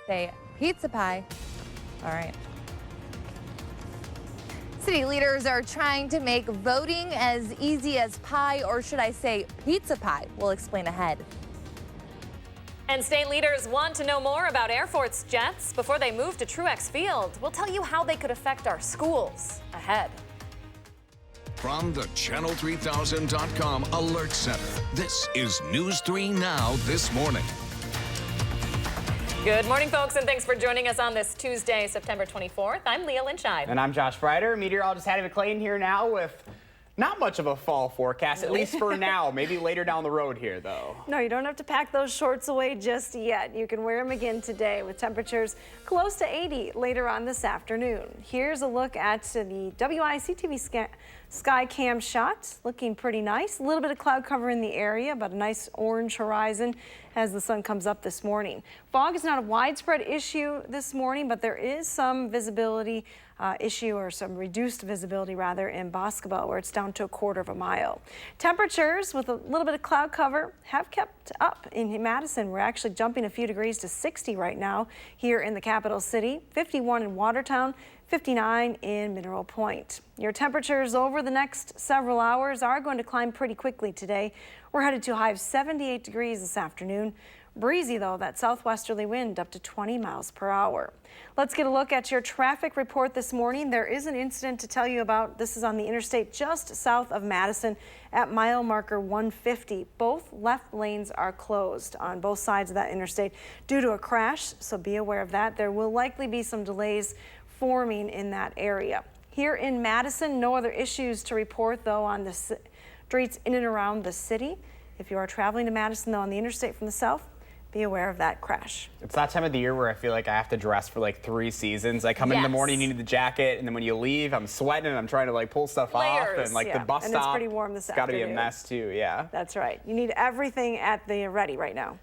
say pizza pie. All right. City leaders are trying to make voting as easy as pie, or should I say pizza pie? We'll explain ahead. And state leaders want to know more about Air Force jets before they move to Truex Field. We'll tell you how they could affect our schools ahead. From the Channel3000.com Alert Center, this is News 3 Now This Morning. Good morning, folks, and thanks for joining us on this Tuesday, September 24th. I'm Leah Lynchide. And I'm Josh Freider, meteorologist Hattie McClain here now with not much of a fall forecast, at least for now. Maybe later down the road here, though. No, you don't have to pack those shorts away just yet. You can wear them again today with temperatures close to 80 later on this afternoon. Here's a look at the WISC-TV sky cam shot. Looking pretty nice. A little bit of cloud cover in the area, but a nice orange horizon as the sun comes up this morning. Fog is not a widespread issue this morning, but there is some visibility issue, or some reduced visibility rather, in Boscobel, where it's down to 1/4 mile. Temperatures with a little bit of cloud cover have kept up in Madison. We're actually jumping a few degrees to 60 right now here in the capital city, 51 in Watertown, 59 in Mineral Point. Your temperatures over the next several hours are going to climb pretty quickly today. We're headed to a high of 78 degrees this afternoon. Breezy, though, that southwesterly wind up to 20 miles per hour. Let's get a look at your traffic report this morning. There is an incident to tell you about. This is on the interstate just south of Madison at mile marker 150. Both left lanes are closed on both sides of that interstate due to a crash, so be aware of that. There will likely be some delays forming in that area. Here in Madison, no other issues to report, though, on the streets in and around the city. If you are traveling to Madison, though, on the interstate from the south, be aware of that crash. It's that time of the year where I feel like I have to dress for like 3 seasons. I come in the morning, you need the jacket, and then when you leave, I'm sweating and I'm trying to like pull stuff off, and like the bus stop. And it's pretty warm this afternoon. Got to be a mess too, yeah. That's right. You need everything at the ready right now.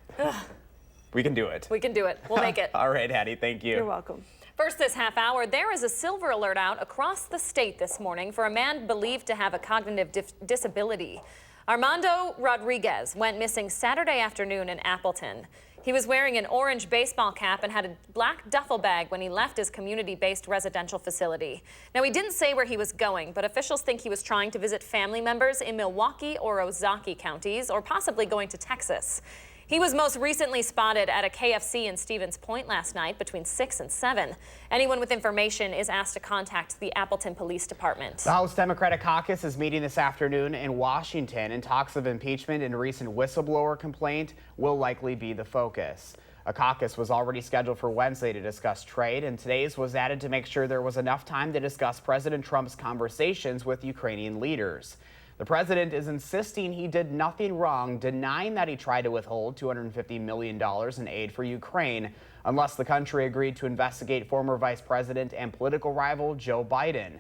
We can do it. We can do it. We'll make it. All right, Hattie, thank you. You're welcome. First this half hour, there is a silver alert out across the state this morning for a man believed to have a cognitive disability. Armando Rodriguez went missing Saturday afternoon in Appleton. He was wearing an orange baseball cap and had a black duffel bag when he left his community-based residential facility. Now, he didn't say where he was going, but officials think he was trying to visit family members in Milwaukee or Ozaukee counties, or possibly going to Texas. He was most recently spotted at a KFC in Stevens Point last night between 6 and 7. Anyone with information is asked to contact the Appleton Police Department. The House Democratic Caucus is meeting this afternoon in Washington, and talks of impeachment and a recent whistleblower complaint will likely be the focus. A caucus was already scheduled for Wednesday to discuss trade, and today's was added to make sure there was enough time to discuss President Trump's conversations with Ukrainian leaders. The president is insisting he did nothing wrong, denying that he tried to withhold $250 million in aid for Ukraine unless the country agreed to investigate former vice president and political rival Joe Biden.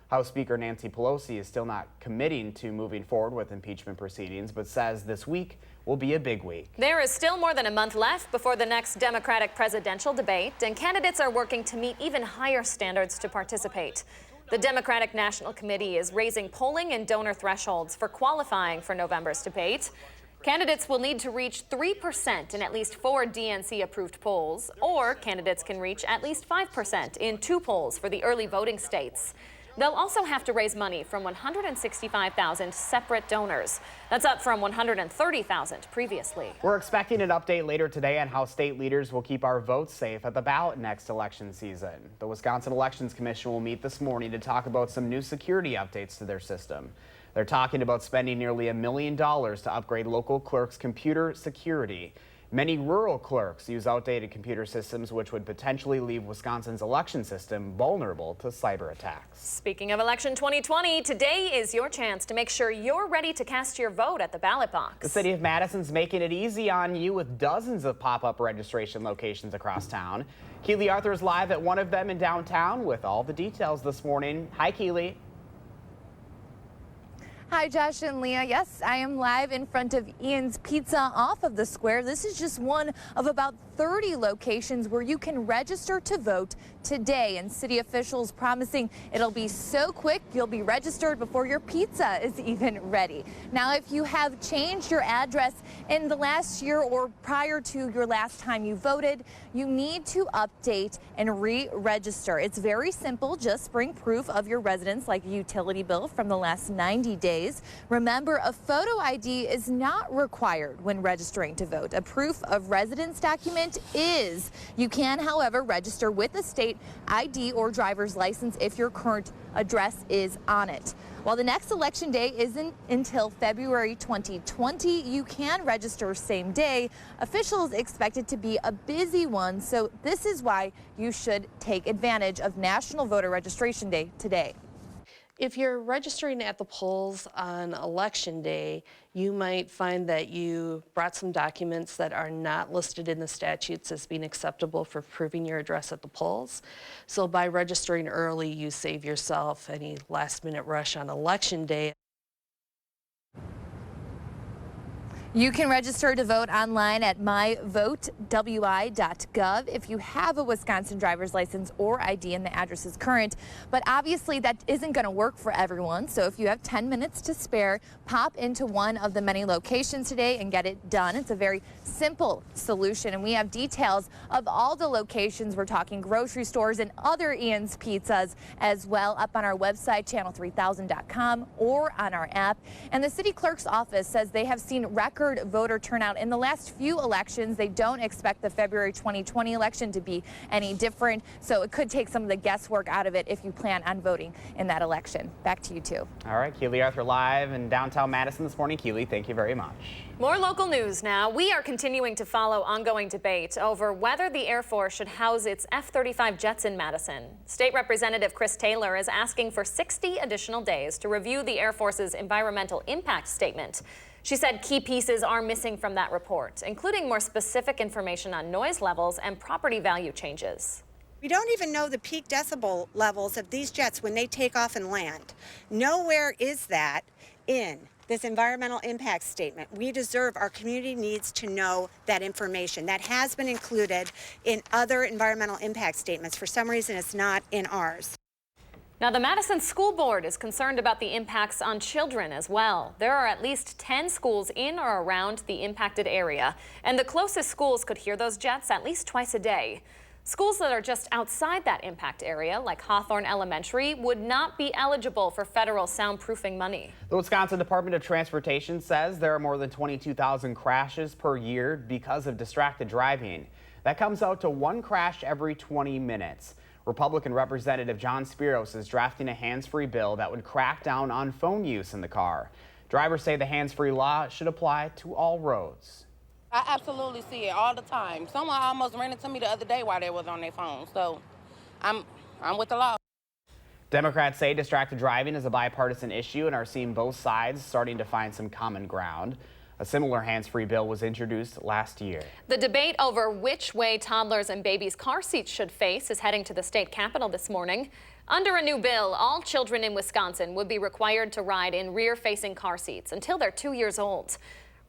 House Speaker Nancy Pelosi is still not committing to moving forward with impeachment proceedings, but says this week will be a big week. There is still more than a month left before the next Democratic presidential debate, and candidates are working to meet even higher standards to participate. The Democratic National Committee is raising polling and donor thresholds for qualifying for November's debate. Candidates will need to reach 3% in at least 4 DNC-approved polls, or candidates can reach at least 5% in 2 polls for the early voting states. They'll also have to raise money from 165,000 separate donors. That's up from 130,000 previously. We're expecting an update later today on how state leaders will keep our votes safe at the ballot next election season. The Wisconsin Elections Commission will meet this morning to talk about some new security updates to their system. They're talking about spending nearly $1 million to upgrade local clerks' computer security. Many rural clerks use outdated computer systems, which would potentially leave Wisconsin's election system vulnerable to cyber attacks. Speaking of election 2020, today is your chance to make sure you're ready to cast your vote at the ballot box. The city of Madison's making it easy on you with dozens of pop-up registration locations across town. Keely Arthur is live at one of them in downtown with all the details this morning. Hi, Keely. Hi, Josh and Leah. Yes, I am live in front of Ian's Pizza off of the square. This is just one of about 30 locations where you can register to vote today, and city officials promising it'll be so quick you'll be registered before your pizza is even ready. Now, if you have changed your address in the last year or prior to your last time you voted, you need to update and re-register. It's very simple. Just bring proof of your residence, like a utility bill from the last 90 days. Remember, a photo ID is not required when registering to vote. A proof of residence document is. You can, however, register with a state ID or driver's license if your current address is on it. While the next election day isn't until February 2020, you can register same day. Officials expect it to be a busy one, so this is why you should take advantage of National Voter Registration Day today. If you're registering at the polls on election day, you might find that you brought some documents that are not listed in the statutes as being acceptable for proving your address at the polls. So by registering early, you save yourself any last-minute rush on election day. You can register to vote online at myvotewi.gov if you have a Wisconsin driver's license or ID and the address is current. But obviously that isn't going to work for everyone. So if you have 10 minutes to spare, pop into one of the many locations today and get it done. It's a very simple solution, and we have details of all the locations. We're talking grocery stores and other Ian's Pizzas as well up on our website, channel3000.com, or on our app. And the city clerk's office says they have seen record voter turnout in the last few elections. They don't expect the February 2020 election to be any different, so it could take some of the guesswork out of it if you plan on voting in that election. Back to you two. All right, Keely Arthur live in downtown Madison this morning. Keely, thank you very much. More local news now. We are continuing to follow ongoing debate over whether the Air Force should house its F-35 jets in Madison. State Representative Chris Taylor is asking for 60 additional days to review the Air Force's environmental impact statement. She said key pieces are missing from that report, including more specific information on noise levels and property value changes. We don't even know the peak decibel levels of these jets when they take off and land. Nowhere is that in this environmental impact statement. We deserve, our community needs to know that information. That has been included in other environmental impact statements. For some reason, it's not in ours. Now, the Madison School Board is concerned about the impacts on children as well. There are at least 10 schools in or around the impacted area, and the closest schools could hear those jets at least twice a day. Schools that are just outside that impact area, like Hawthorne Elementary, would not be eligible for federal soundproofing money. The Wisconsin Department of Transportation says there are more than 22,000 crashes per year because of distracted driving. That comes out to one crash every 20 minutes. Republican Representative John Spiros is drafting a hands-free bill that would crack down on phone use in the car. Drivers say the hands-free law should apply to all roads. I absolutely see it all the time. Someone almost ran into me the other day while they was on their phone. So I'm with the law. Democrats say distracted driving is a bipartisan issue and are seeing both sides starting to find some common ground. A similar hands-free bill was introduced last year. The debate over which way toddlers and babies' car seats should face is heading to the state capitol this morning. Under a new bill, all children in Wisconsin would be required to ride in rear-facing car seats until they're 2 years old.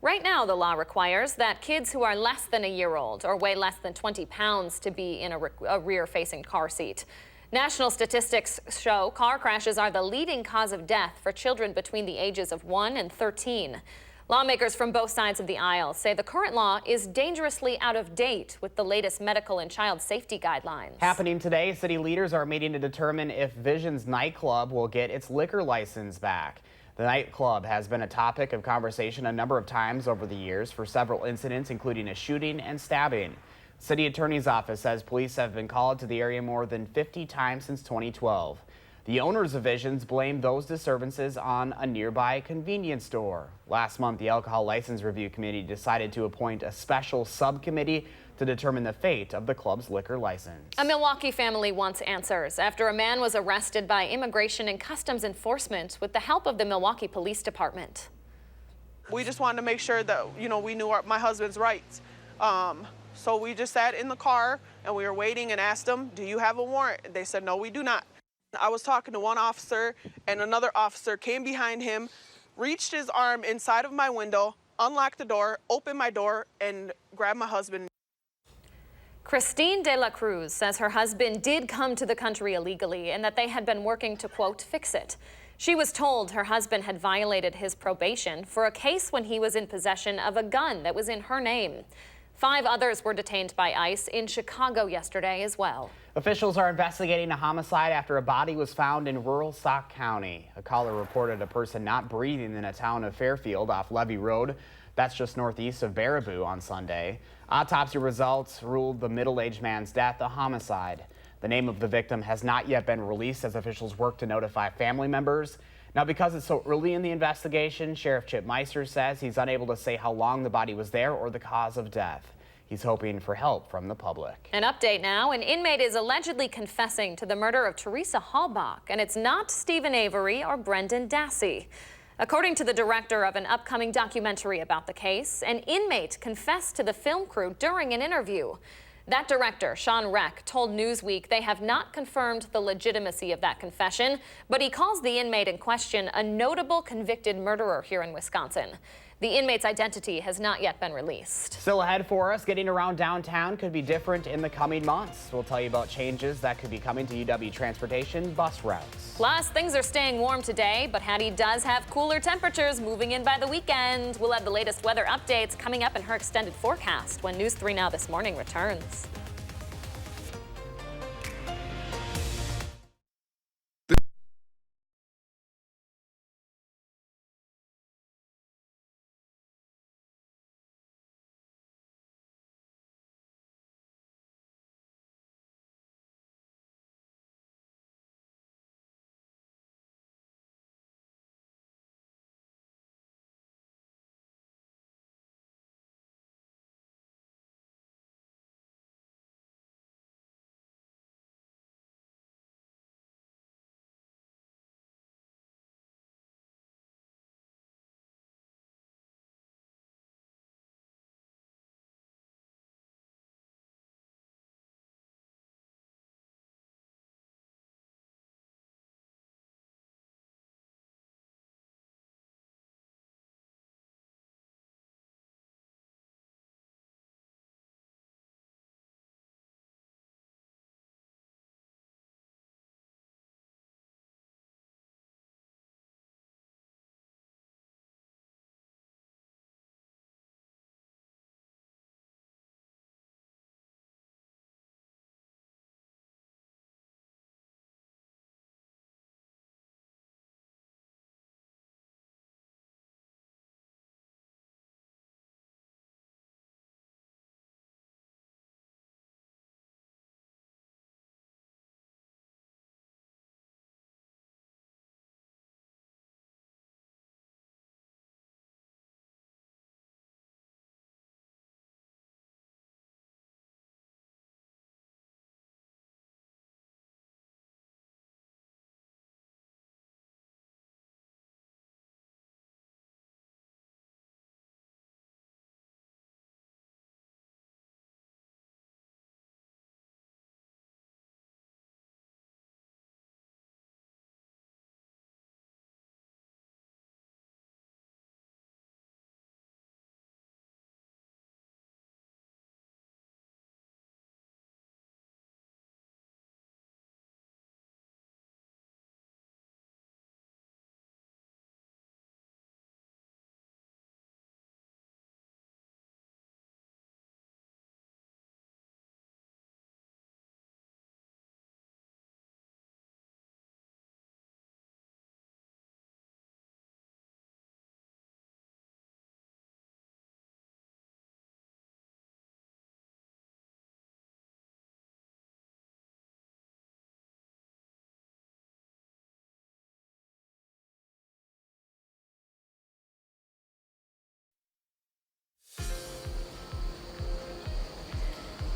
Right now, the law requires that kids who are less than a year old or weigh less than 20 pounds to be in a rear-facing car seat. National statistics show car crashes are the leading cause of death for children between the ages of 1 and 13. Lawmakers from both sides of the aisle say the current law is dangerously out of date with the latest medical and child safety guidelines. Happening today, city leaders are meeting to determine if Vision's nightclub will get its liquor license back. The nightclub has been a topic of conversation a number of times over the years for several incidents, including a shooting and stabbing. City Attorney's Office says police have been called to the area more than 50 times since 2012. The owners of Visions blamed those disturbances on a nearby convenience store. Last month, the Alcohol License Review Committee decided to appoint a special subcommittee to determine the fate of the club's liquor license. A Milwaukee family wants answers after a man was arrested by Immigration and Customs Enforcement with the help of the Milwaukee Police Department. We just wanted to make sure that, we knew my husband's rights. So we just sat in the car and we were waiting and asked them, do you have a warrant? They said, no, we do not. I was talking to one officer and another officer came behind him, reached his arm inside of my window, unlocked the door, opened my door, and grabbed my husband. Christine de la Cruz says her husband did come to the country illegally and that they had been working to, quote, fix it. She was told her husband had violated his probation for a case when he was in possession of a gun that was in her name. 5 others were detained by ICE in Chicago yesterday as well. Officials are investigating a homicide after a body was found in rural Sauk County. A caller reported a person not breathing in a town of Fairfield off Levy Road. That's just northeast of Baraboo on Sunday. Autopsy results ruled the middle-aged man's death a homicide. The name of the victim has not yet been released as officials work to notify family members. Now, because it's so early in the investigation, Sheriff Chip Meister says he's unable to say how long the body was there or the cause of death. He's hoping for help from the public. An update now. An inmate is allegedly confessing to the murder of Teresa Hallbach, and it's not Stephen Avery or Brendan Dassey. According to the director of an upcoming documentary about the case, an inmate confessed to the film crew during an interview. That director, Sean Reck, told Newsweek they have not confirmed the legitimacy of that confession, but he calls the inmate in question a notable convicted murderer here in Wisconsin. The inmate's identity has not yet been released. Still ahead for us, getting around downtown could be different in the coming months. We'll tell you about changes that could be coming to UW transportation bus routes. Plus, things are staying warm today, but Hattie does have cooler temperatures moving in by the weekend. We'll have the latest weather updates coming up in her extended forecast when News 3 Now This Morning returns.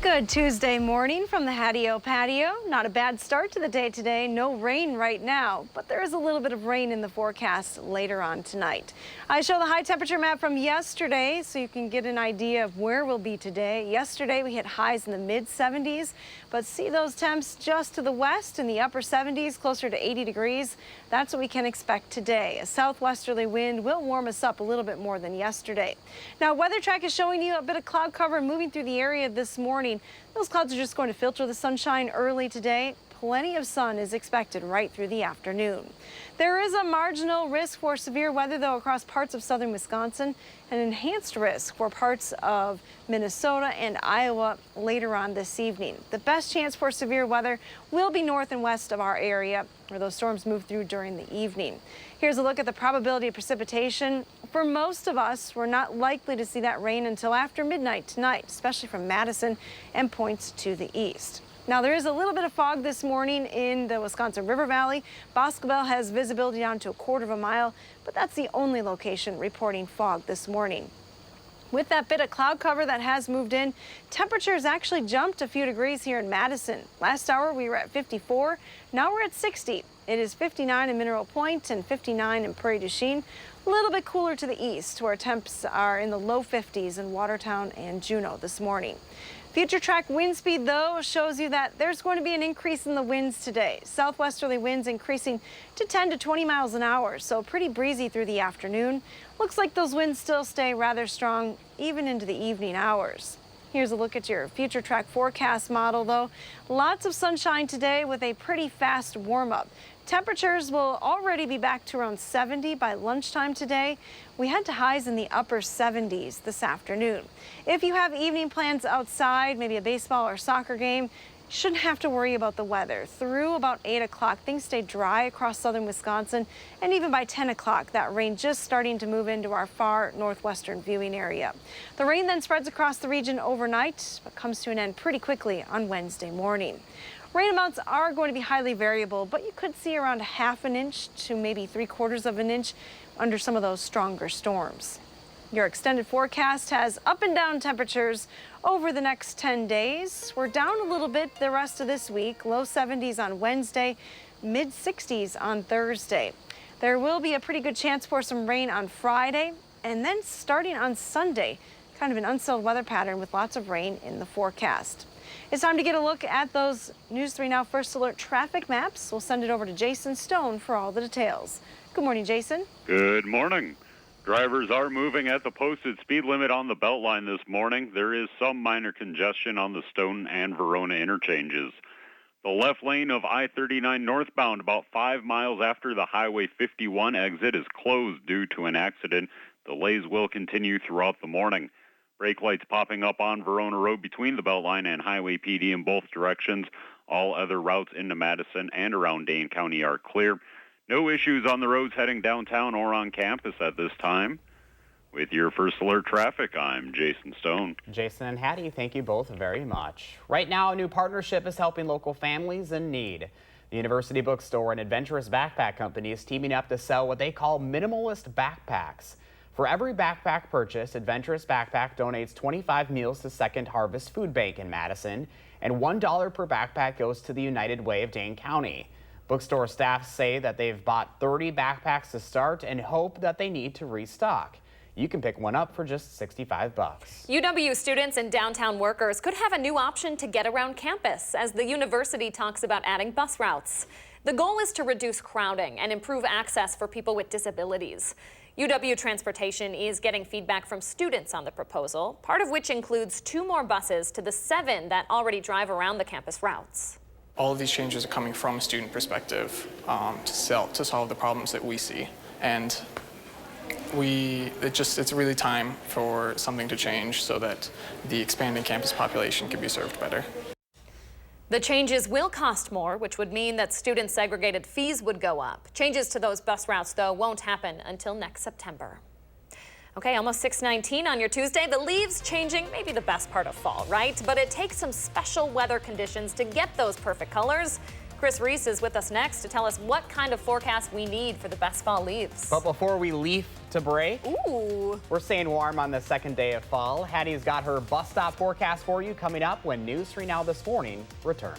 Good Tuesday morning from the Hattie-O patio. Not a bad start to the day today. No rain right now, but there is a little bit of rain in the forecast later on tonight. I show the high temperature map from yesterday so you can get an idea of where we'll be today. Yesterday we hit highs in the mid 70s, but see those temps just to the west in the upper 70s, closer to 80 degrees. That's what we can expect today. A southwesterly wind will warm us up a little bit more than yesterday. Now, Weather Track is showing you a bit of cloud cover moving through the area this morning. morning. Those clouds are just going to filter the sunshine early today. Plenty of sun is expected right through the afternoon. There is a marginal risk for severe weather, though, across parts of southern Wisconsin, an enhanced risk for parts of Minnesota and Iowa later on this evening. The best chance for severe weather will be north and west of our area, where those storms move through during the evening. Here's a look at the probability of precipitation. For most of us, we're not likely to see that rain until after midnight tonight, especially from Madison and points to the east. Now, there is a little bit of fog this morning in the Wisconsin River Valley. Boscobel has visibility down to a quarter of a mile, but that's the only location reporting fog this morning. With that bit of cloud cover that has moved in, temperatures actually jumped a few degrees here in Madison. Last hour we were at 54, now we're at 60. It is 59 in Mineral Point and 59 in Prairie du Chien. A little bit cooler to the east, where temps are in the low 50s in Watertown and Juneau this morning. Future track wind speed, though, shows you that there's going to be an increase in the winds today. Southwesterly winds increasing to 10 to 20 miles an hour, so pretty breezy through the afternoon. Looks like those winds still stay rather strong even into the evening hours. Here's a look at your future track forecast model, though. Lots of sunshine today with a pretty fast warm-up. Temperatures will already be back to around 70 by lunchtime today. We head to highs in the upper 70s this afternoon. If you have evening plans outside, maybe a baseball or soccer game, you shouldn't have to worry about the weather. Through about 8 o'clock, things stay dry across southern Wisconsin, and even by 10 o'clock, that rain just starting to move into our far northwestern viewing area. The rain then spreads across the region overnight, but comes to an end pretty quickly on Wednesday morning. Rain amounts are going to be highly variable, but you could see around ½ an inch to maybe 3/4 of an inch under some of those stronger storms. Your extended forecast has up and down temperatures over the next 10 days. We're down a little bit the rest of this week, low 70s on Wednesday, mid 60s on Thursday. There will be a pretty good chance for some rain on Friday, and then starting on Sunday, kind of an unsettled weather pattern with lots of rain in the forecast. It's time to get a look at those News 3 Now First Alert traffic maps. We'll send it over to Jason Stone for all the details. Good morning, Jason. Good morning. Drivers are moving at the posted speed limit on the Beltline this morning. There is some minor congestion on the Stoughton and Verona interchanges. The left lane of I-39 northbound about 5 miles after the Highway 51 exit is closed due to an accident. Delays will continue throughout the morning. Brake lights popping up on Verona Road between the Beltline and Highway PD in both directions. All other routes into Madison and around Dane County are clear. No issues on the roads heading downtown or on campus at this time. With your First Alert traffic, I'm Jason Stone. Jason and Hattie, thank you both very much. Right now, a new partnership is helping local families in need. The University Bookstore and Adventurous Backpack Company is teaming up to sell what they call minimalist backpacks. For every backpack purchase, Adventurous Backpack donates 25 meals to Second Harvest Food Bank in Madison, and $1 per backpack goes to the United Way of Dane County. Bookstore staff say that they've bought 30 backpacks to start and hope that they need to restock. You can pick one up for just $65. UW students and downtown workers could have a new option to get around campus as the university talks about adding bus routes. The goal is to reduce crowding and improve access for people with disabilities. UW Transportation is getting feedback from students on the proposal, part of which includes 2 more buses to the 7 that already drive around the campus routes. All of these changes are coming from a student perspective to solve the problems that we see. And it's really time for something to change so that the expanding campus population can be served better. The changes will cost more, which would mean that student segregated fees would go up. Changes to those bus routes, though, won't happen until next September. Okay, almost 6:19 on your Tuesday. The leaves changing, maybe the best part of fall, right? But it takes some special weather conditions to get those perfect colors. Chris Reese is with us next to tell us what kind of forecast we need for the best fall leaves. But before we leave to break, we're staying warm on the second day of fall. Hattie's got her bus stop forecast for you coming up when News 3 Now This Morning returns.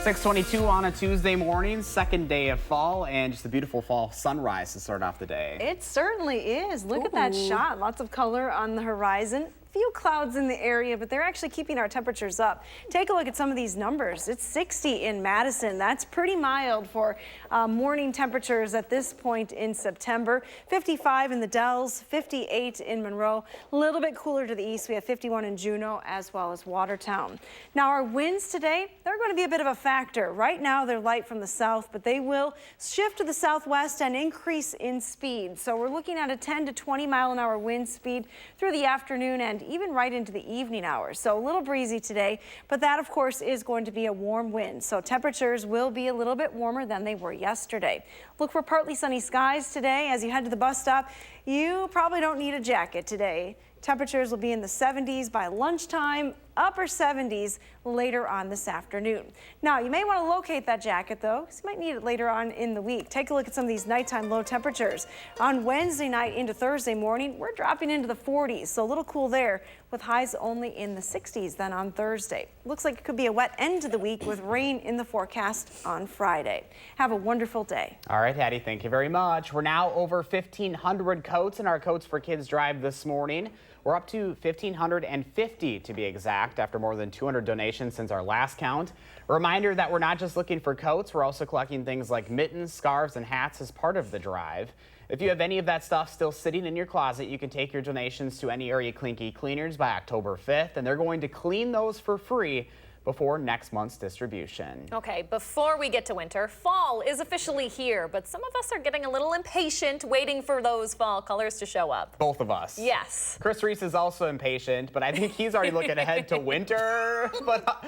6:22 on a Tuesday morning, second day of fall, and just a beautiful fall sunrise to start off the day. It certainly is. Look at that shot. Lots of color on the horizon. Few clouds in the area, but they're actually keeping our temperatures up. Take a look at some of these numbers. It's 60 in Madison. That's pretty mild for morning temperatures at this point in September. 55 in the Dells, 58 in Monroe. A little bit cooler to the east. We have 51 in Juneau as well as Watertown. Now our winds today, they're going to be a bit of a factor. Right now they're light from the south, but they will shift to the southwest and increase in speed. So we're looking at a 10 to 20 mile an hour wind speed through the afternoon and even right into the evening hours. So a little breezy today, but that of course is going to be a warm wind. So temperatures will be a little bit warmer than they were yesterday. Look for partly sunny skies today. As you head to the bus stop, you probably don't need a jacket today. Temperatures will be in the 70s by lunchtime, upper 70s later on this afternoon. Now, you may want to locate that jacket, though, because you might need it later on in the week. Take a look at some of these nighttime low temperatures. On Wednesday night into Thursday morning, we're dropping into the 40s, so a little cool there, with highs only in the 60s then on Thursday. Looks like it could be a wet end to the week with rain in the forecast on Friday. Have a wonderful day. All right, Hattie, thank you very much. We're now over 1,500 coats in our Coats for Kids drive this morning. We're up to 1,550 to be exact, after more than 200 donations since our last count. A reminder that we're not just looking for coats, we're also collecting things like mittens, scarves, and hats as part of the drive. If you have any of that stuff still sitting in your closet, you can take your donations to any area Clinky cleaners by October 5th, and they're going to clean those for free before next month's distribution. Okay, before we get to winter, fall is officially here, but some of us are getting a little impatient waiting for those fall colors to show up. Both of us. Yes. Chris Reese is also impatient, but I think he's already looking ahead to winter. But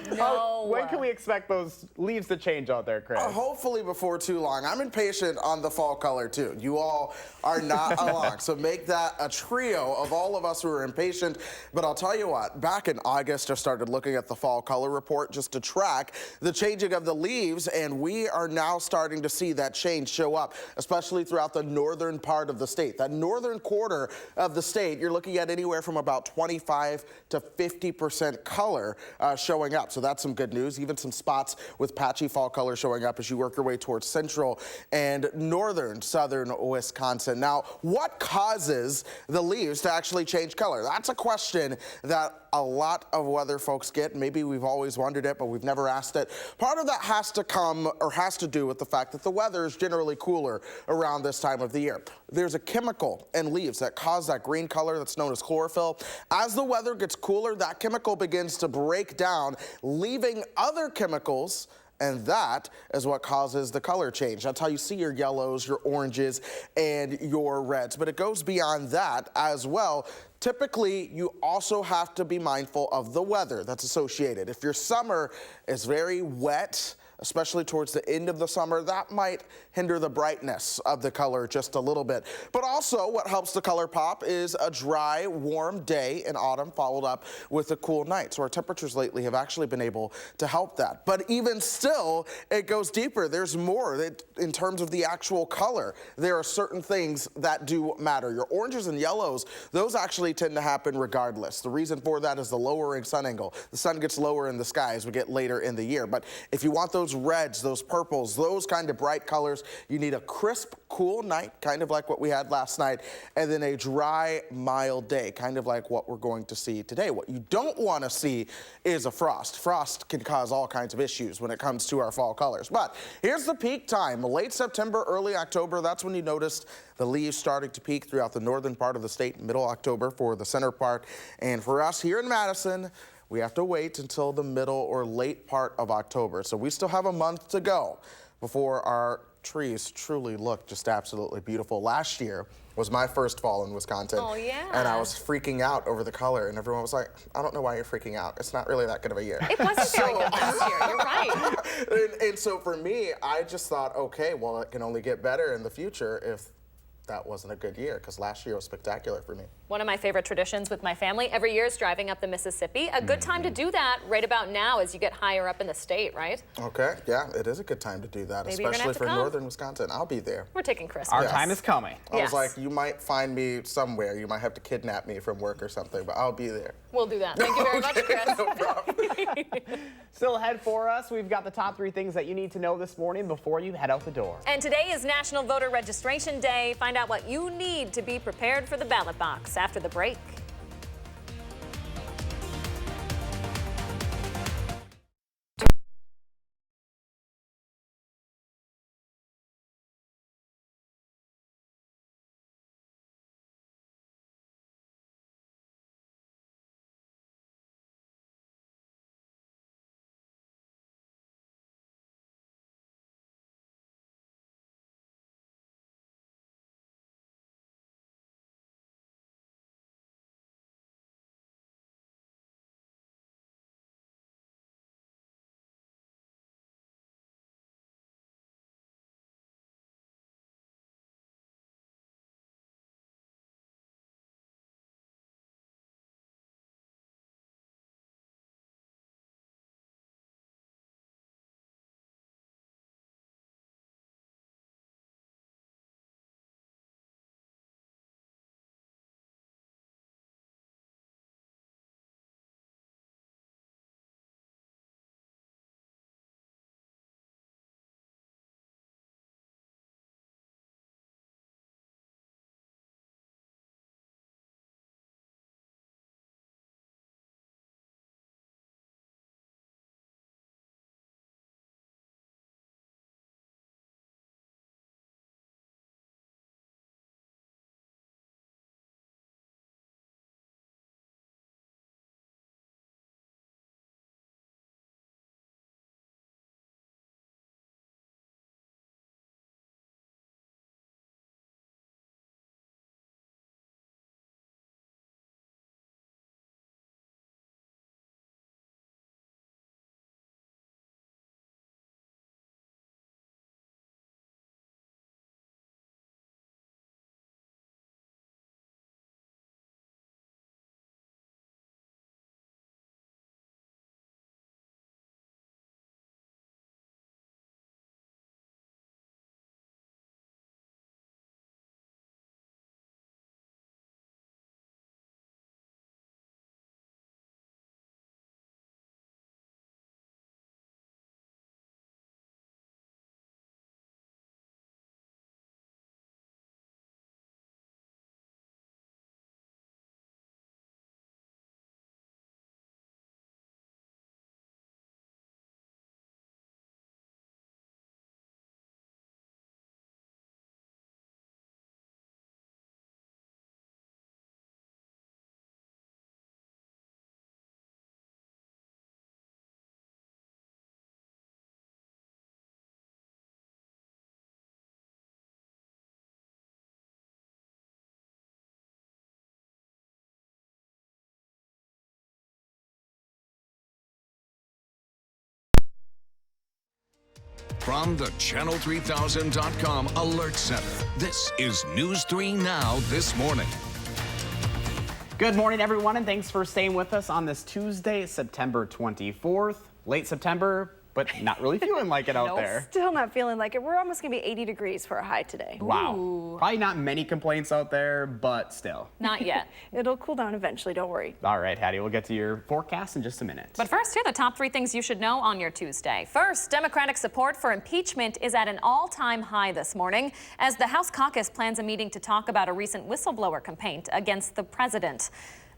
when can we expect those leaves to change out there, Chris? Hopefully before too long. I'm impatient on the fall color too. You all are not along, so make that a trio of all of us who are impatient. But I'll tell you what, back in August, I started looking at the fall color report just to track the changing of the leaves, and we are now starting to see that change show up, especially throughout the northern part of the state. That northern quarter of the state, you're looking at anywhere from about 25 to 50% color showing up. So that's some good news. Even some spots with patchy fall color showing up as you work your way towards central and northern southern Wisconsin. Now, what causes the leaves to actually change color? That's a question that a lot of weather folks get. Maybe we've always wondered it, but we've never asked it. Part of that has to do with the fact that the weather is generally cooler around this time of the year. There's a chemical in leaves that cause that green color that's known as chlorophyll. As the weather gets cooler, that chemical begins to break down, leaving other chemicals, and that is what causes the color change. That's how you see your yellows, your oranges, and your reds. But it goes beyond that as well. Typically, you also have to be mindful of the weather that's associated. If your summer is very wet, especially towards the end of the summer, that might hinder the brightness of the color just a little bit. But also what helps the color pop is a dry, warm day in autumn followed up with a cool night. So our temperatures lately have actually been able to help that. But even still, it goes deeper. There's more in terms of the actual color. There are certain things that do matter. Your oranges and yellows, those actually tend to happen regardless. The reason for that is the lowering sun angle. The sun gets lower in the sky as we get later in the year. But if you want those reds, those purples, those kind of bright colors, you need a crisp, cool night, kind of like what we had last night, and then a dry, mild day, kind of like what we're going to see today. What you don't want to see is a frost. Frost can cause all kinds of issues when it comes to our fall colors. But here's the peak time. Late September, early October, that's when you noticed the leaves starting to peak throughout the northern part of the state, middle October for the center part. And for us here in Madison, we have to wait until the middle or late part of October. So we still have a month to go before our trees truly look just absolutely beautiful. Last year was my first fall in Wisconsin. Oh, yeah. And I was freaking out over the color, and everyone was like, I don't know why you're freaking out. It's not really that good of a year. It wasn't very good last year. You're right. And so for me, I just thought, okay, well, it can only get better in the future if that wasn't a good year, because last year was spectacular for me. One of my favorite traditions with my family every year is driving up the Mississippi. A good time to do that right about now as you get higher up in the state, right? Okay, yeah, it is a good time to do that, Maybe especially for come. northern Wisconsin. I'll be there. We're taking Chris. Our time is coming. I was like, you might find me somewhere. You might have to kidnap me from work or something, but I'll be there. We'll do that. Thank you very much, Chris. No problem. Still ahead for us, we've got the top 3 things that you need to know this morning before you head out the door. And today is National Voter Registration Day. Find out what you need to be prepared for the ballot box after the break. From the Channel3000.com Alert Center, this is News 3 Now this morning. Good morning, everyone, and thanks for staying with us on this Tuesday, September 24th. Late September, but not really feeling like it out there. Still not feeling like it. We're almost going to be 80 degrees for a high today. Wow. Ooh. Probably not many complaints out there, but still. Not yet. It'll cool down eventually, don't worry. All right, Hattie, we'll get to your forecast in just a minute. But first, here are the top 3 things you should know on your Tuesday. First, Democratic support for impeachment is at an all-time high this morning as the House caucus plans a meeting to talk about a recent whistleblower complaint against the president.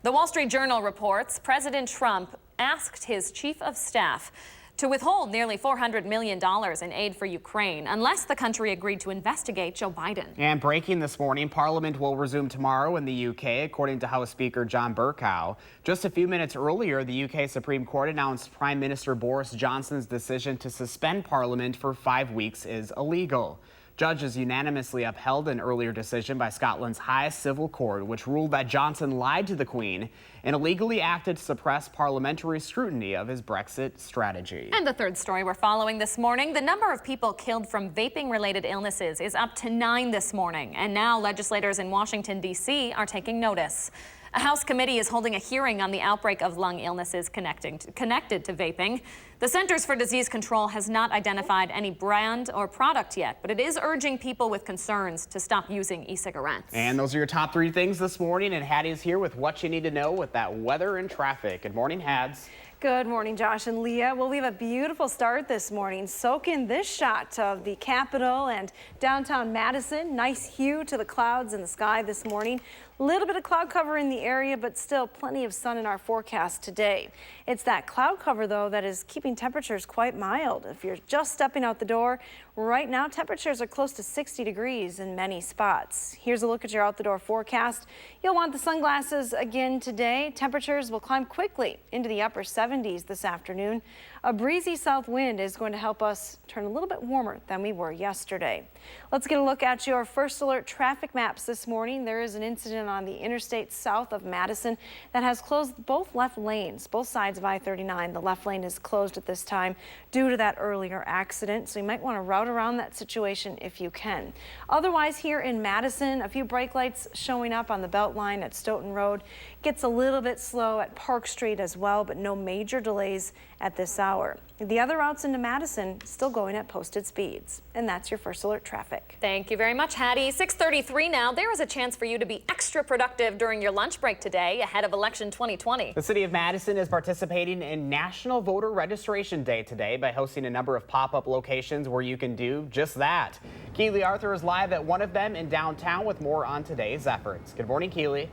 The Wall Street Journal reports President Trump asked his chief of staff to withhold nearly $400 million in aid for Ukraine unless the country agreed to investigate Joe Biden. And breaking this morning, Parliament will resume tomorrow in the UK, according to House Speaker John Bercow. Just a few minutes earlier, the UK Supreme Court announced Prime Minister Boris Johnson's decision to suspend Parliament for 5 weeks is illegal. Judges unanimously upheld an earlier decision by Scotland's highest civil court, which ruled that Johnson lied to the Queen and illegally acted to suppress parliamentary scrutiny of his Brexit strategy. And the third story we're following this morning, the number of people killed from vaping-related illnesses is up to 9 this morning. And now legislators in Washington, D.C. are taking notice. A House committee is holding a hearing on the outbreak of lung illnesses connected to vaping. The Centers for Disease Control has not identified any brand or product yet, but it is urging people with concerns to stop using e-cigarettes. And those are your top 3 things this morning, and Hattie's here with what you need to know with that weather and traffic. Good morning, Hads. Good morning, Josh and Leah. Well, we have a beautiful start this morning. Soak in this shot of the Capitol and downtown Madison. Nice hue to the clouds in the sky this morning. A little bit of cloud cover in the area, but still plenty of sun in our forecast today. It's that cloud cover, though, that is keeping temperatures quite mild. If you're just stepping out the door, right now temperatures are close to 60 degrees in many spots. Here's a look at your out-the-door forecast. You'll want the sunglasses again today. Temperatures will climb quickly into the upper 70s this afternoon. A breezy south wind is going to help us turn a little bit warmer than we were yesterday. Let's get a look at your first alert traffic maps this morning. There is an incident on the interstate south of Madison that has closed both left lanes, both sides of I-39. The left lane is closed at this time due to that earlier accident, so you might want to route around that situation if you can. Otherwise, here in Madison, a few brake lights showing up on the belt line at Stoughton Road. Gets a little bit slow at Park Street as well, but no major delays at this hour. The other routes into Madison still going at posted speeds. And that's your first alert traffic. Thank you very much, Hattie. 6:33 now. There is a chance for you to be extra productive during your lunch break today ahead of election 2020. The city of Madison is participating in National Voter Registration Day today by hosting a number of pop-up locations where you can do just that. Keely Arthur is live at one of them in downtown with more on today's efforts. Good morning, Keely.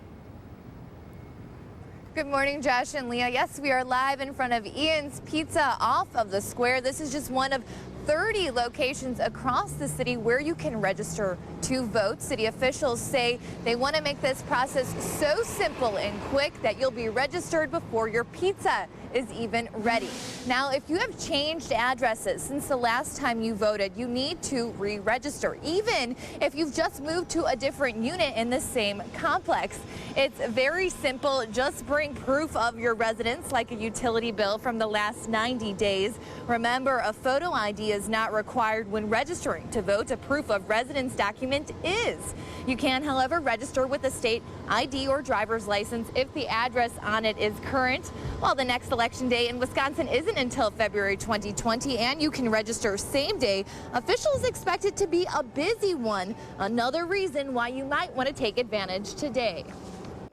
Good morning, Josh and Leah. Yes, we are live in front of Ian's Pizza off of the square. This is just one of 30 locations across the city where you can register to vote. City officials say they want to make this process so simple and quick that you'll be registered before your pizza is even ready. Now, if you have changed addresses since the last time you voted, you need to re-register, even if you've just moved to a different unit in the same complex. It's very simple. Just bring proof of your residence, like a utility bill from the last 90 days. Remember, a photo ID is not required when registering to vote. A proof of residence document is. You can, however, register with a state ID or driver's license if the address on it is current. While the next election day in Wisconsin isn't until February 2020, and you can register same day, officials expect it to be a busy one. Another reason why you might want to take advantage today.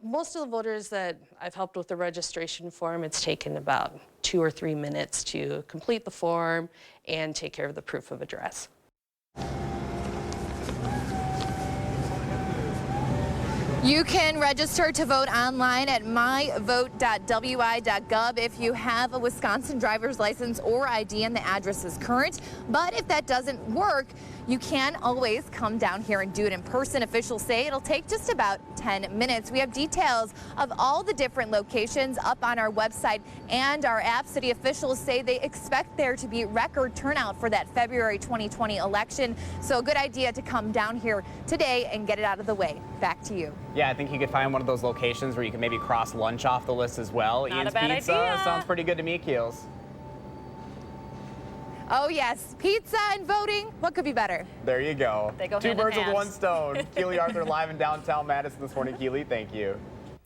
Most of the voters that I've helped with the registration form, it's taken about 2 or 3 minutes to complete the form and take care of the proof of address. You can register to vote online at myvote.wi.gov if you have a Wisconsin driver's license or ID and the address is current. But if that doesn't work, you can always come down here and do it in person. Officials say it'll take just about 10 minutes. We have details of all the different locations up on our website and our app. City officials say they expect there to be record turnout for that February 2020 election. So a good idea to come down here today and get it out of the way. Back to you. Yeah, I think you could find one of those locations where you can maybe cross lunch off the list as well. Not Ian's a bad Pizza idea. sounds pretty good to me, Keels. Oh yes, pizza and voting, what could be better? There you go. They go Two hand in birds with hand. one stone. Keely Arthur live in downtown Madison this morning. Keely, thank you.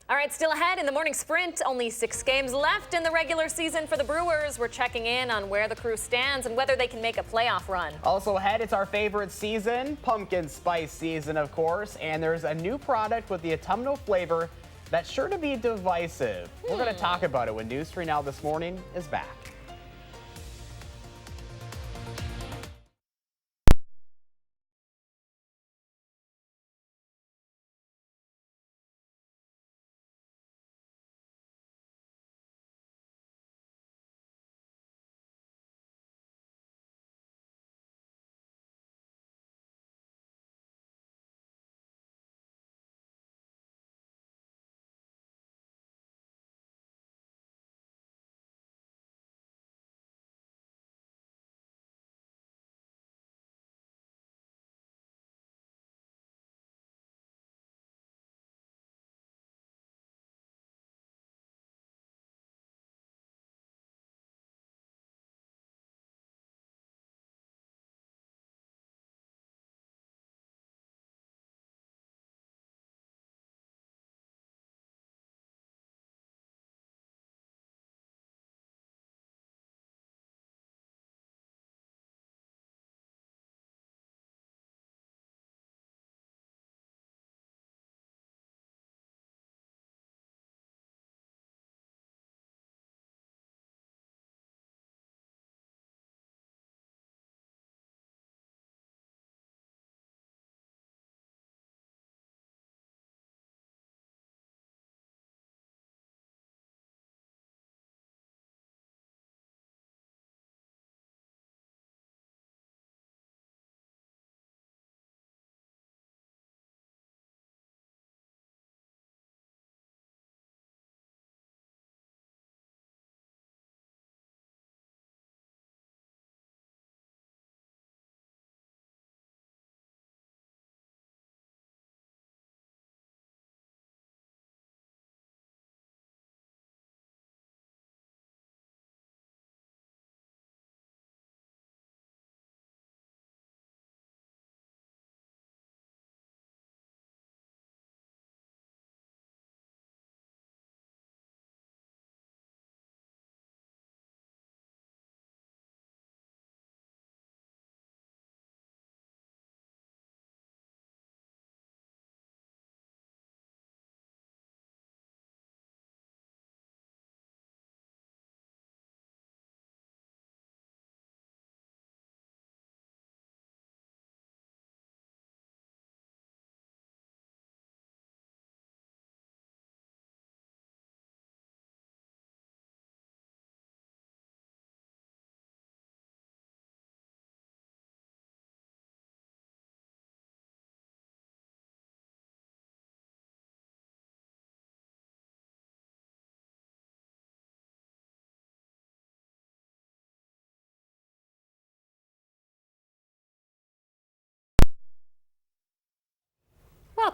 All right, still ahead in the morning sprint, only 6 games left in the regular season for the Brewers. We're checking in on where the crew stands and whether they can make a playoff run. Also ahead, it's our favorite season, pumpkin spice season, of course, and there's a new product with the autumnal flavor that's sure to be divisive. We're going to talk about it when News 3 Now This Morning is back.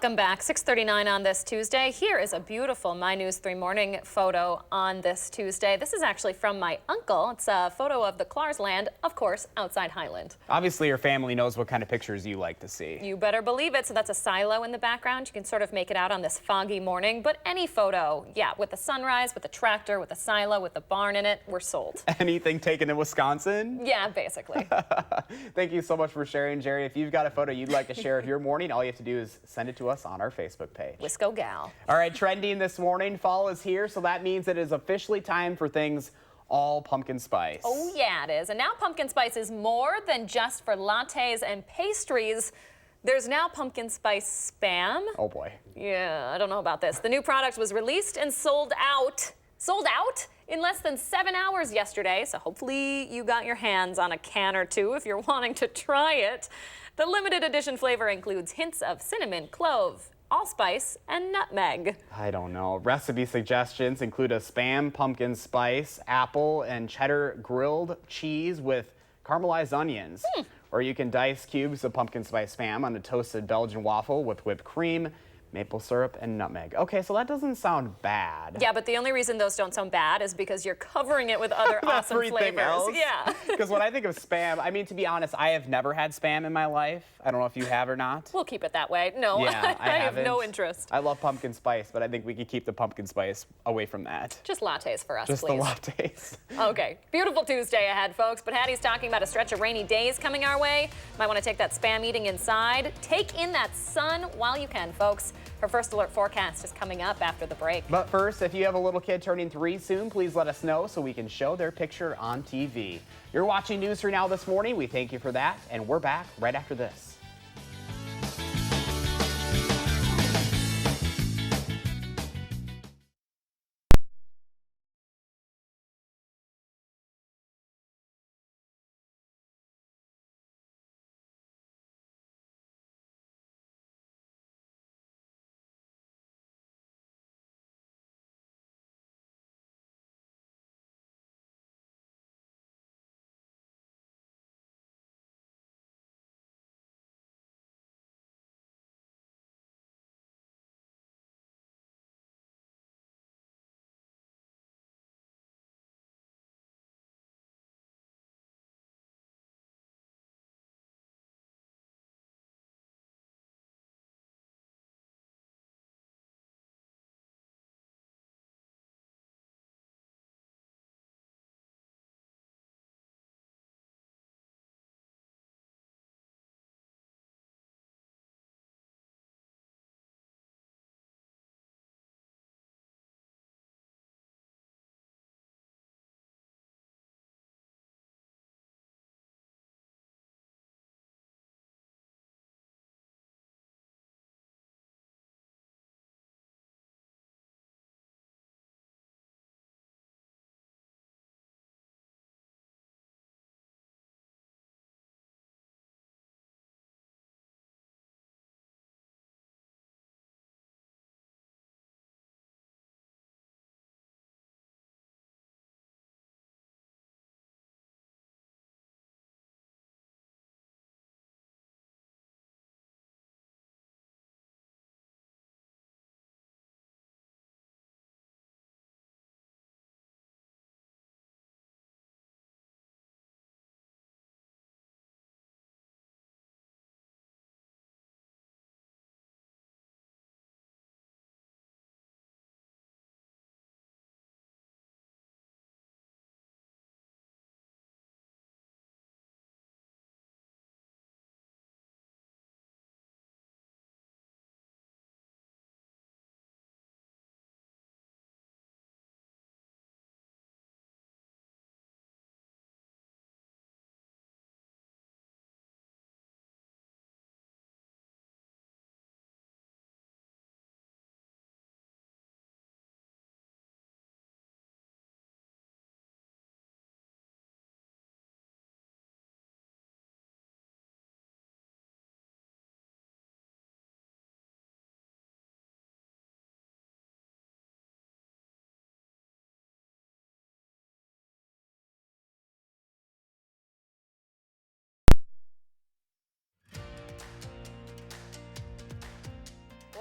Welcome back. 6:39 on this Tuesday. Here is a beautiful My News 3 Morning photo on this Tuesday. This is actually from my uncle. It's a photo of the Klarsland, of course, outside Highland. Obviously, your family knows what kind of pictures you like to see. You better believe it. So that's a silo in the background. You can sort of make it out on this foggy morning. But any photo, yeah, with the sunrise, with the tractor, with the silo, with the barn in it, we're sold. Anything taken in Wisconsin? Yeah, basically. Thank you so much for sharing, Jerry. If you've got a photo you'd like to share of your morning, all you have to do is send it to us on our Facebook page. Wisco Gal. All right, trending this morning, fall is here, so that means it is officially time for things all pumpkin spice. Oh yeah, it is. And now pumpkin spice is more than just for lattes and pastries. There's now pumpkin spice Spam. Oh boy. Yeah, I don't know about this. The new product was released and sold out in less than 7 hours yesterday. So hopefully you got your hands on a can or two if you're wanting to try it. The limited edition flavor includes hints of cinnamon, clove, allspice, and nutmeg. I don't know. Recipe suggestions include a Spam pumpkin spice, apple, and cheddar grilled cheese with caramelized onions. Or you can dice cubes of pumpkin spice Spam on a toasted Belgian waffle with whipped cream, maple syrup, and nutmeg. Okay, so that doesn't sound bad. Yeah, but the only reason those don't sound bad is because you're covering it with other awesome Everything flavors. else? Yeah. Because when I think of Spam, I mean, to be honest, I have never had Spam in my life. I don't know if you have or not. We'll keep it that way. No, Yeah, I have no haven't. interest. I love pumpkin spice, but I think we could keep the pumpkin spice away from that. Just lattes for us, Just please. the lattes. Okay, beautiful Tuesday ahead, folks. But Hattie's talking about a stretch of rainy days coming our way. Might want to take that Spam eating inside. Take in that sun while you can, folks. Her first alert forecast is coming up after the break. But first, if you have a little kid turning 3 soon, please let us know so we can show their picture on TV. You're watching News 3 Now this morning. We thank you for that, and we're back right after this.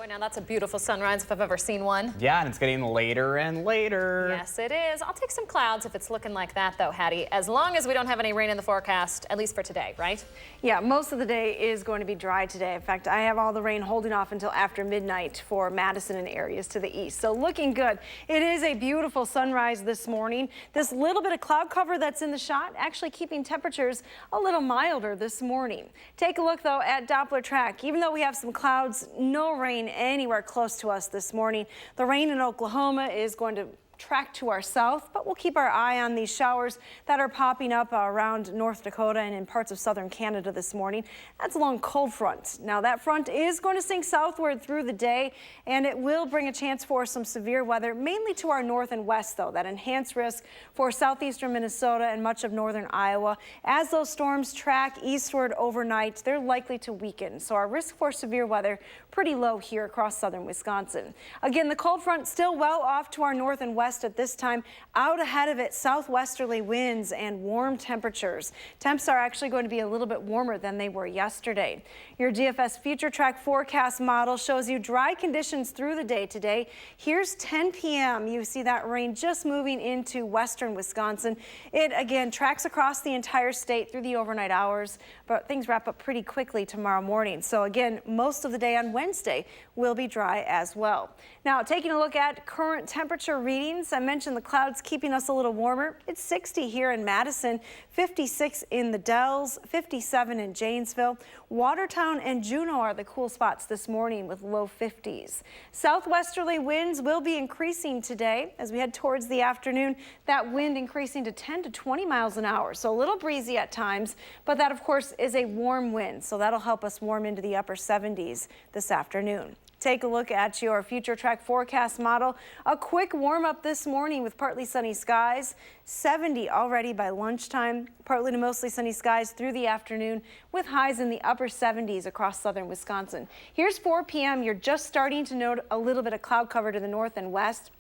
Boy, now that's a beautiful sunrise if I've ever seen one. Yeah, and it's getting later and later. Yes, it is. I'll take some clouds if it's looking like that, though, Hattie, as long as we don't have any rain in the forecast, at least for today, right? Yeah, most of the day is going to be dry today. In fact, I have all the rain holding off until after midnight for Madison and areas to the east. So looking good. It is a beautiful sunrise this morning. This little bit of cloud cover that's in the shot actually keeping temperatures a little milder this morning. Take a look, though, at Doppler track. Even though we have some clouds, no rain anywhere close to us this morning. The rain in Oklahoma is going to track to our south, but we'll keep our eye on these showers that are popping up around North Dakota and in parts of southern Canada this morning. That's along cold front. Now that front is going to sink southward through the day, and it will bring a chance for some severe weather, mainly to our north and west, though. That enhanced risk for southeastern Minnesota and much of northern Iowa. As those storms track eastward overnight, they're likely to weaken. So our risk for severe weather pretty low here across southern Wisconsin. Again, the cold front still well off to our north and west at this time. Out ahead of it, southwesterly winds and warm temperatures. Temps are actually going to be a little bit warmer than they were yesterday. Your DFS Future Track forecast model shows you dry conditions through the day today. Here's 10 p.m. You see that rain just moving into western Wisconsin. It again tracks across the entire state through the overnight hours, but things wrap up pretty quickly tomorrow morning. So again, most of the day on Wednesday will be dry as well. Now, taking a look at current temperature readings, I mentioned the clouds keeping us a little warmer. It's 60 here in Madison, 56 in the Dells, 57 in Janesville. Watertown and Juneau are the cool spots this morning with low 50s. Southwesterly winds will be increasing today as we head towards the afternoon. That wind increasing to 10 to 20 miles an hour, so a little breezy at times, but that of course is a warm wind, so that'll help us warm into the upper 70s this afternoon. Take a look at your Future Track forecast model. A quick warm up this morning with partly sunny skies. 70 already by lunchtime. Partly to mostly sunny skies through the afternoon with highs in the upper 70s across southern Wisconsin. Here's 4 p.m. You're just starting to note a little bit of cloud cover to the north and west.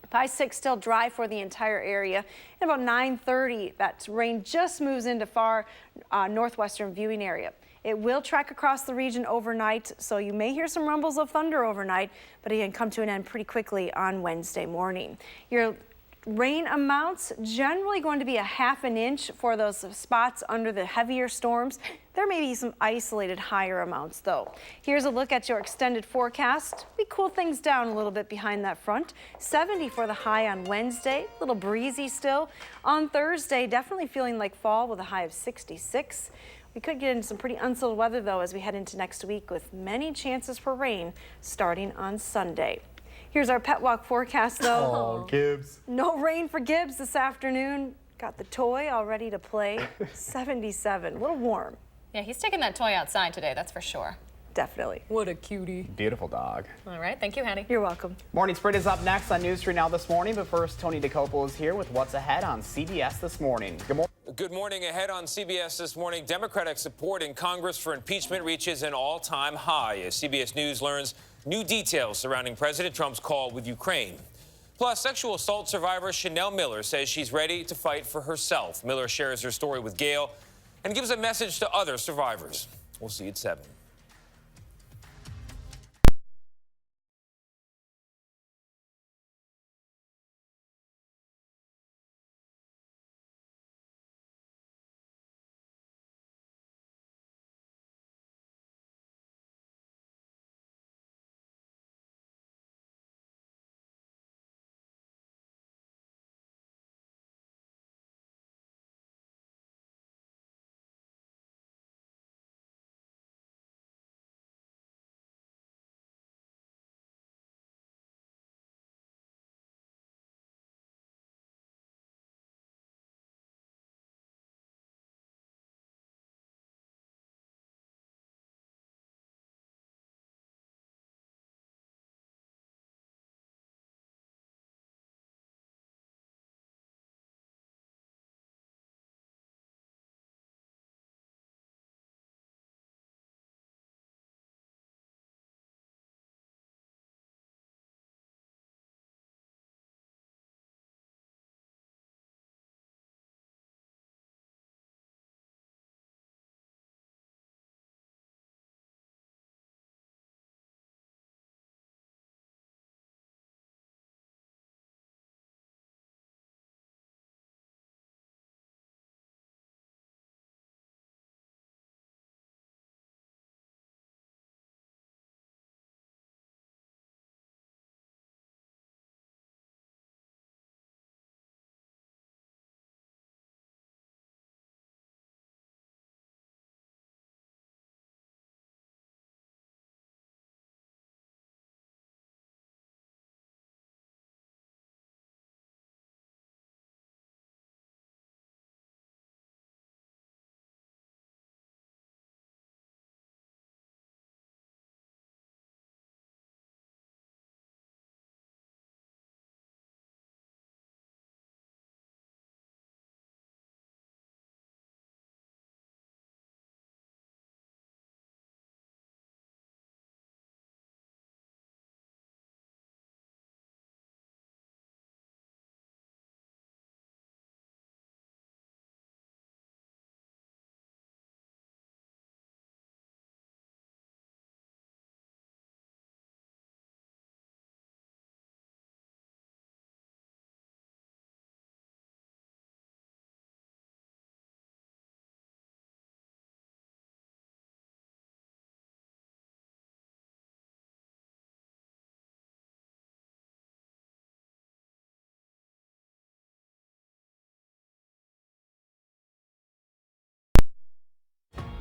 By 6 still dry for the entire area. And about 9:30, that rain just moves into far northwestern viewing area. It will track across the region overnight, so you may hear some rumbles of thunder overnight, but again, come to an end pretty quickly on Wednesday morning. Your rain amounts generally going to be a ½ an inch for those spots under the heavier storms. There may be some isolated higher amounts, though. Here's a look at your extended forecast. We cool things down a little bit behind that front. 70 for the high on Wednesday, a little breezy still. On Thursday, definitely feeling like fall with a high of 66. We could get into some pretty unsettled weather, though, as we head into next week with many chances for rain starting on Sunday. Here's our pet walk forecast, though. Oh, Gibbs. No rain for Gibbs this afternoon. Got the toy all ready to play. 77, a little warm. Yeah, he's taking that toy outside today, that's for sure. Definitely. What a cutie. Beautiful dog. All right, thank you, Hattie. You're welcome. Morning Sprint is up next on News 3 Now this morning, but first, Tony DeCopo is here with what's ahead on CBS this morning. Good morning. Good morning. Ahead on CBS this morning, Democratic support in Congress for impeachment reaches an all-time high as CBS News learns new details surrounding President Trump's call with Ukraine. Plus, sexual assault survivor Chanel Miller says she's ready to fight for herself. Miller shares her story with Gail and gives a message to other survivors. We'll see you at 7.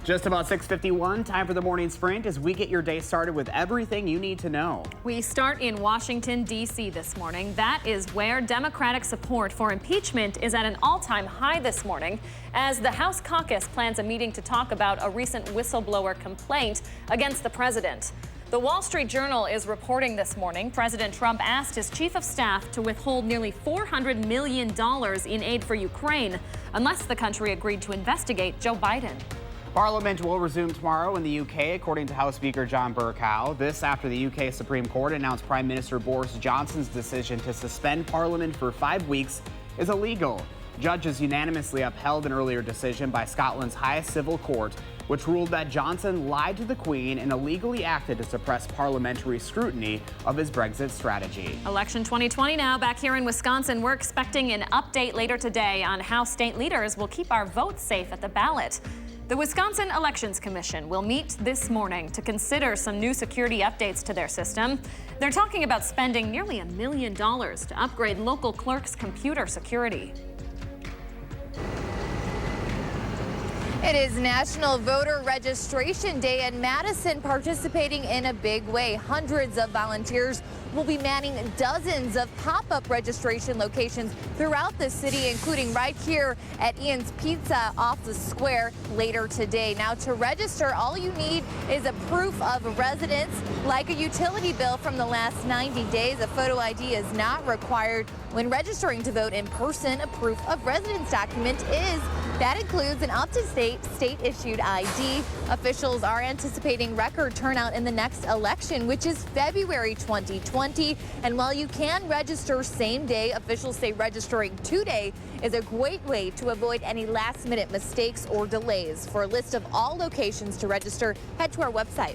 Just about 6:51, time for the morning sprint as we get your day started with everything you need to know. We start in Washington, D.C. this morning. That is where Democratic support for impeachment is at an all-time high this morning as the House caucus plans a meeting to talk about a recent whistleblower complaint against the president. The Wall Street Journal is reporting this morning President Trump asked his chief of staff to withhold nearly $400 million in aid for Ukraine unless the country agreed to investigate Joe Biden. Parliament will resume tomorrow in the UK, according to House Speaker John Bercow. This after the UK Supreme Court announced Prime Minister Boris Johnson's decision to suspend Parliament for 5 weeks is illegal. Judges unanimously upheld an earlier decision by Scotland's highest civil court, which ruled that Johnson lied to the Queen and illegally acted to suppress parliamentary scrutiny of his Brexit strategy. Election 2020 now. Back here in Wisconsin, we're expecting an update later today on how state leaders will keep our votes safe at the ballot. The Wisconsin Elections Commission will meet this morning to consider some new security updates to their system. They're talking about spending nearly $1 million to upgrade local clerks' computer security. It is National Voter Registration Day, and Madison participating in a big way. Hundreds of volunteers will be manning dozens of pop-up registration locations throughout the city, including right here at Ian's Pizza off the square later today. Now, to register, all you need is a proof of residence, like a utility bill from the last 90 days. A photo ID is not required when registering to vote in person. A proof of residence document is. That includes an up-to-date state-issued ID. Officials are anticipating record turnout in the next election, which is February 2020. And while you can register same day, officials say registering today is a great way to avoid any last-minute mistakes or delays. For a list of all locations to register, head to our website.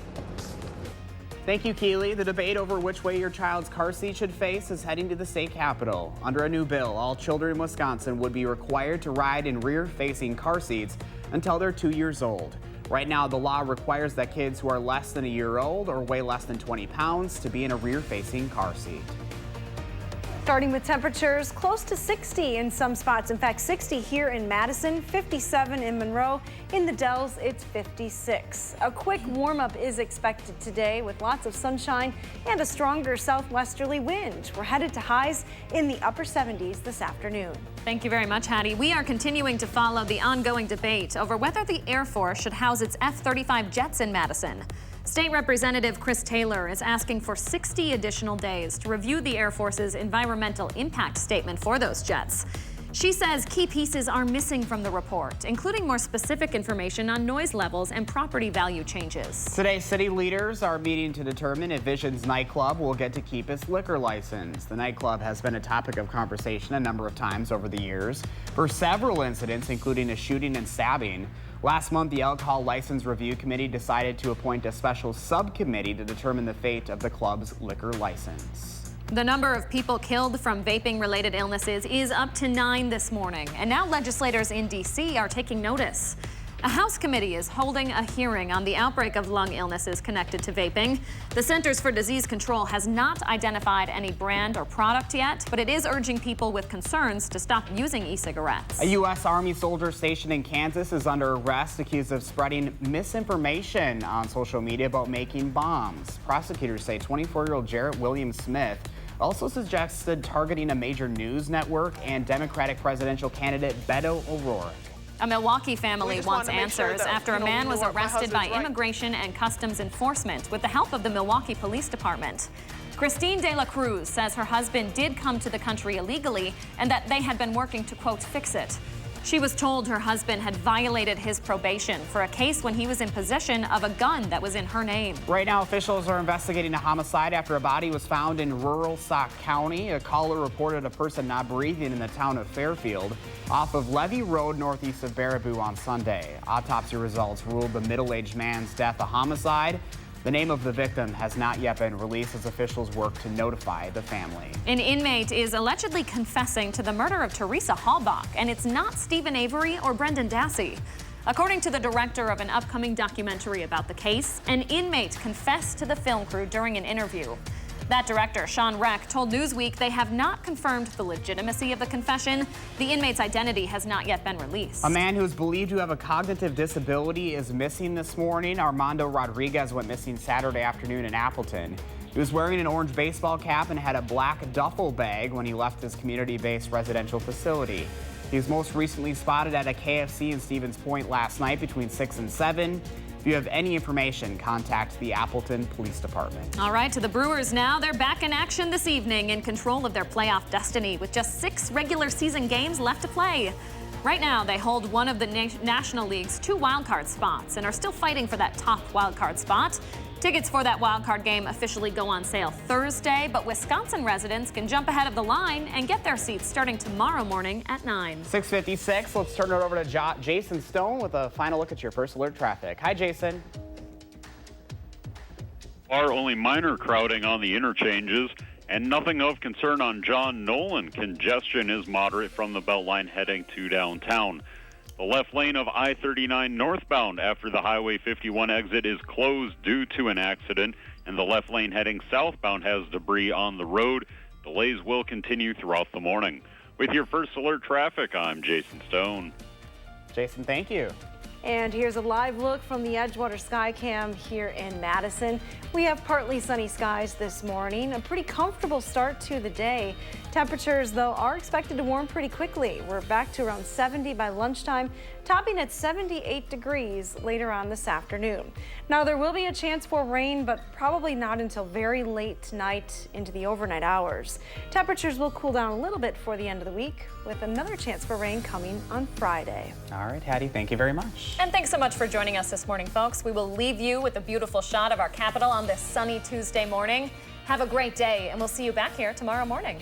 Thank you, Keely. The debate over which way your child's car seat should face is heading to the state capitol. Under a new bill, all children in Wisconsin would be required to ride in rear-facing car seats until they're 2 years old. Right now, the law requires that kids who are less than a year old or weigh less than 20 pounds to be in a rear-facing car seat. Starting with temperatures close to 60 in some spots. In fact, 60 here in Madison, 57 in Monroe. In the Dells, it's 56. A quick warm-up is expected today with lots of sunshine and a stronger southwesterly wind. We're headed to highs in the upper 70s this afternoon. Thank you very much, Hattie. We are continuing to follow the ongoing debate over whether the Air Force should house its F-35 jets in Madison. State Representative Chris Taylor is asking for 60 additional days to review the Air Force's environmental impact statement for those jets. She says key pieces are missing from the report, including more specific information on noise levels and property value changes. Today, city leaders are meeting to determine if Vision's nightclub will get to keep its liquor license. The nightclub has been a topic of conversation a number of times over the years for several incidents, including a shooting and stabbing. Last month, the Alcohol License Review Committee decided to appoint a special subcommittee to determine the fate of the club's liquor license. The number of people killed from vaping-related illnesses is up to 9 this morning, and now legislators in D.C. are taking notice. A House committee is holding a hearing on the outbreak of lung illnesses connected to vaping. The Centers for Disease Control has not identified any brand or product yet, but it is urging people with concerns to stop using e-cigarettes. A U.S. Army soldier stationed in Kansas is under arrest, accused of spreading misinformation on social media about making bombs. Prosecutors say 24-year-old Jarrett William Smith also suggested targeting a major news network and Democratic presidential candidate Beto O'Rourke. A Milwaukee family wants answers after a man was arrested by Immigration and Customs Enforcement with the help of the Milwaukee Police Department. Christine De La Cruz says her husband did come to the country illegally and that they had been working to, quote, fix it. She was told her husband had violated his probation for a case when he was in possession of a gun that was in her name. Right now, officials are investigating a homicide after a body was found in rural Sauk County. A caller reported a person not breathing in the town of Fairfield off of Levy Road northeast of Baraboo on Sunday. Autopsy results ruled the middle-aged man's death a homicide. The name of the victim has not yet been released as officials work to notify the family. An inmate is allegedly confessing to the murder of Teresa Halbach, and it's not Stephen Avery or Brendan Dassey. According to the director of an upcoming documentary about the case, an inmate confessed to the film crew during an interview. That director, Sean Reck, told Newsweek they have not confirmed the legitimacy of the confession. The inmate's identity has not yet been released. A man who is believed to have a cognitive disability is missing this morning. Armando Rodriguez went missing Saturday afternoon in Appleton. He was wearing an orange baseball cap and had a black duffel bag when he left his community-based residential facility. He was most recently spotted at a KFC in Stevens Point last night between 6 and 7. If you have any information, contact the Appleton Police Department. All right, to the Brewers now. They're back in action this evening in control of their playoff destiny with just 6 regular season games left to play. Right now, they hold one of the National League's 2 wildcard spots and are still fighting for that top wildcard spot. Tickets for that wildcard game officially go on sale Thursday, but Wisconsin residents can jump ahead of the line and get their seats starting tomorrow morning at 9. 6:56. Let's turn it over to Jason Stone with a final look at your First Alert traffic. Hi, Jason. Only minor crowding on the interchanges and nothing of concern on John Nolan. Congestion is moderate from the Beltline heading to downtown. The left lane of I-39 northbound after the Highway 51 exit is closed due to an accident, and the left lane heading southbound has debris on the road. Delays will continue throughout the morning. With your First Alert traffic, I'm Jason Stone. Jason, thank you. And here's a live look from the Edgewater Skycam here in Madison. We have partly sunny skies this morning, a pretty comfortable start to the day. Temperatures, though, are expected to warm pretty quickly. We're back to around 70 by lunchtime, topping at 78 degrees later on this afternoon. Now, there will be a chance for rain, but probably not until very late tonight into the overnight hours. Temperatures will cool down a little bit for the end of the week, with another chance for rain coming on Friday. All right, Hattie, thank you very much. And thanks so much for joining us this morning, folks. We will leave you with a beautiful shot of our Capitol on this sunny Tuesday morning. Have a great day, and we'll see you back here tomorrow morning.